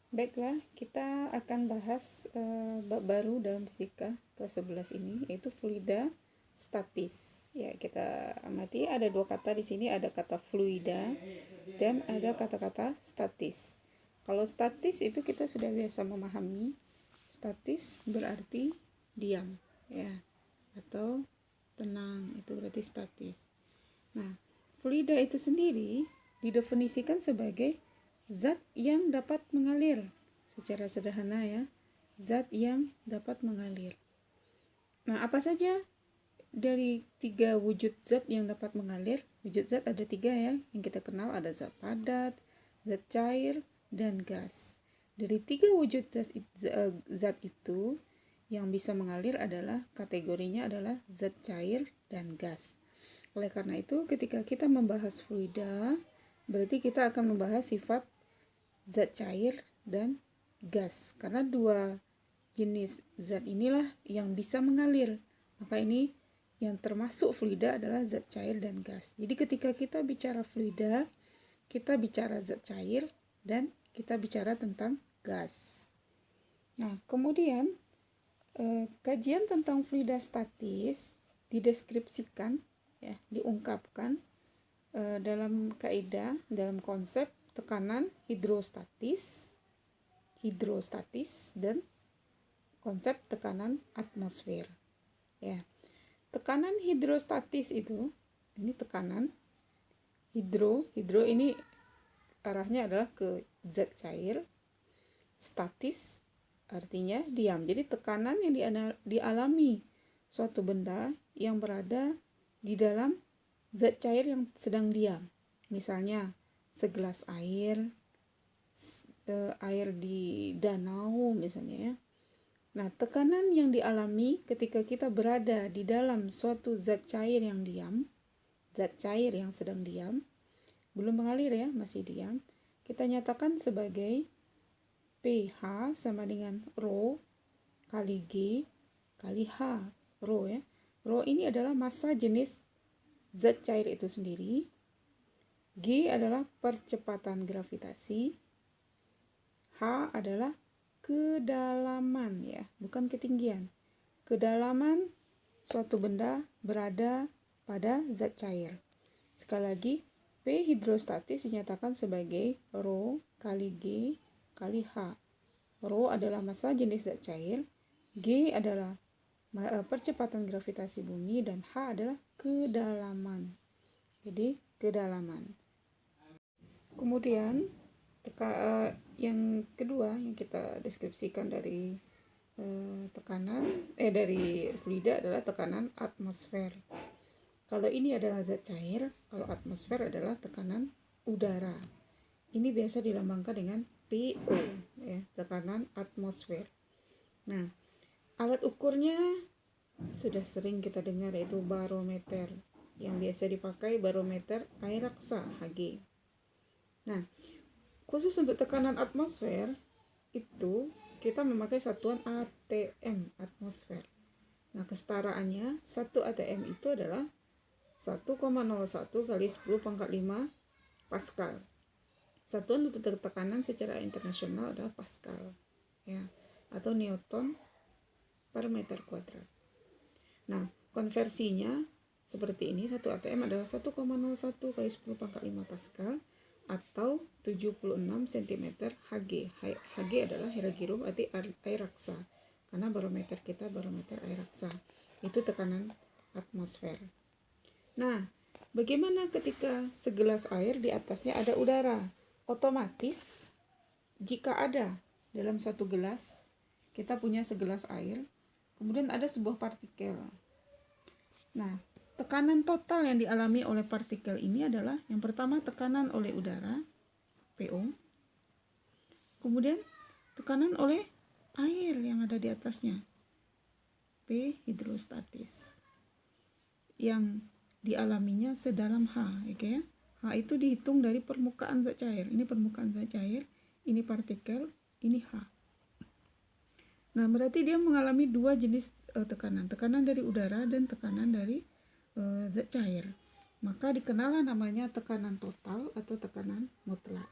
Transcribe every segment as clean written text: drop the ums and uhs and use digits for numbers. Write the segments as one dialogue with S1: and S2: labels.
S1: Baiklah, kita akan bahas bab baru dalam fisika kelas 11 ini, yaitu fluida statis. Ya, kita amati ada dua kata di sini, ada kata fluida dan ada kata-kata statis. Kalau statis itu kita sudah biasa memahami, statis berarti diam, ya, atau tenang, itu berarti statis. Nah, fluida itu sendiri didefinisikan sebagai zat yang dapat mengalir. Secara sederhana ya, zat yang dapat mengalir. Nah, apa saja dari tiga wujud zat yang dapat mengalir? Wujud zat ada tiga ya, yang kita kenal ada zat padat, zat cair, dan gas. Dari tiga wujud zat itu, yang bisa mengalir adalah kategorinya adalah zat cair dan gas. Oleh karena itu, ketika kita membahas fluida, berarti kita akan membahas sifat zat cair dan gas. Karena dua jenis zat inilah yang bisa mengalir. Maka ini yang termasuk fluida adalah zat cair dan gas. Jadi ketika kita bicara fluida, kita bicara zat cair dan kita bicara tentang gas. Nah, kemudian kajian tentang fluida statis dideskripsikan, ya, diungkapkan dalam kaidah, dalam konsep tekanan hidrostatis dan konsep tekanan atmosfer. Ya. Tekanan hidrostatis itu, ini tekanan hidro ini arahnya adalah ke zat cair. Statis artinya diam. Jadi tekanan yang dialami suatu benda yang berada di dalam zat cair yang sedang diam. Misalnya segelas air di danau misalnya ya. Nah, tekanan yang dialami ketika kita berada di dalam suatu zat cair yang diam, zat cair yang sedang diam, belum mengalir ya, masih diam, kita nyatakan sebagai pH sama dengan Rho kali G kali H. Rho ya. Rho ini adalah massa jenis zat cair itu sendiri. G adalah percepatan gravitasi. H adalah kedalaman ya, bukan ketinggian. Kedalaman suatu benda berada pada zat cair. Sekali lagi, P hidrostatis dinyatakan sebagai Rho kali G kali H. Rho adalah massa jenis zat cair, G adalah percepatan gravitasi bumi, dan H adalah kedalaman. Jadi, kedalaman. Kemudian yang kedua yang kita deskripsikan dari dari fluida adalah tekanan atmosfer. Kalau ini adalah zat cair, kalau atmosfer adalah tekanan udara. Ini biasa dilambangkan dengan PO ya, tekanan atmosfer. Nah, alat ukurnya sudah sering kita dengar, yaitu barometer. Yang biasa dipakai barometer air raksa Hg. Nah, khusus untuk tekanan atmosfer itu kita memakai satuan ATM, atmosfer. Nah, kesetaraannya 1 ATM itu adalah 1,01 kali 10 pangkat 5 Pascal. Satuan untuk tekanan secara internasional adalah Pascal ya, atau Newton per meter kuadrat. Nah, konversinya seperti ini, 1 ATM adalah 1,01 kali 10 pangkat 5 Pascal atau 76 cm Hg. Hg adalah Hiragiru, arti air raksa. Karena barometer kita barometer air raksa. Itu tekanan atmosfer. Nah, bagaimana ketika segelas air di atasnya ada udara? Otomatis jika ada dalam suatu gelas, kita punya segelas air, kemudian ada sebuah partikel. Nah, tekanan total yang dialami oleh partikel ini adalah yang pertama tekanan oleh udara, PO. Kemudian tekanan oleh air yang ada di atasnya, P hidrostatis. Yang dialaminya sedalam H, ya. H itu dihitung dari permukaan zat cair. Ini permukaan zat cair, ini partikel, ini H. Nah, berarti dia mengalami dua jenis tekanan dari udara dan tekanan dari zat cair. Maka dikenallah namanya tekanan total atau tekanan mutlak.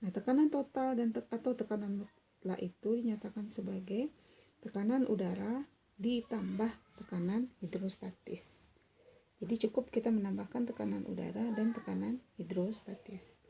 S1: Nah, tekanan total dan atau tekanan mutlak itu dinyatakan sebagai tekanan udara ditambah tekanan hidrostatis. Jadi cukup kita menambahkan tekanan udara dan tekanan hidrostatis.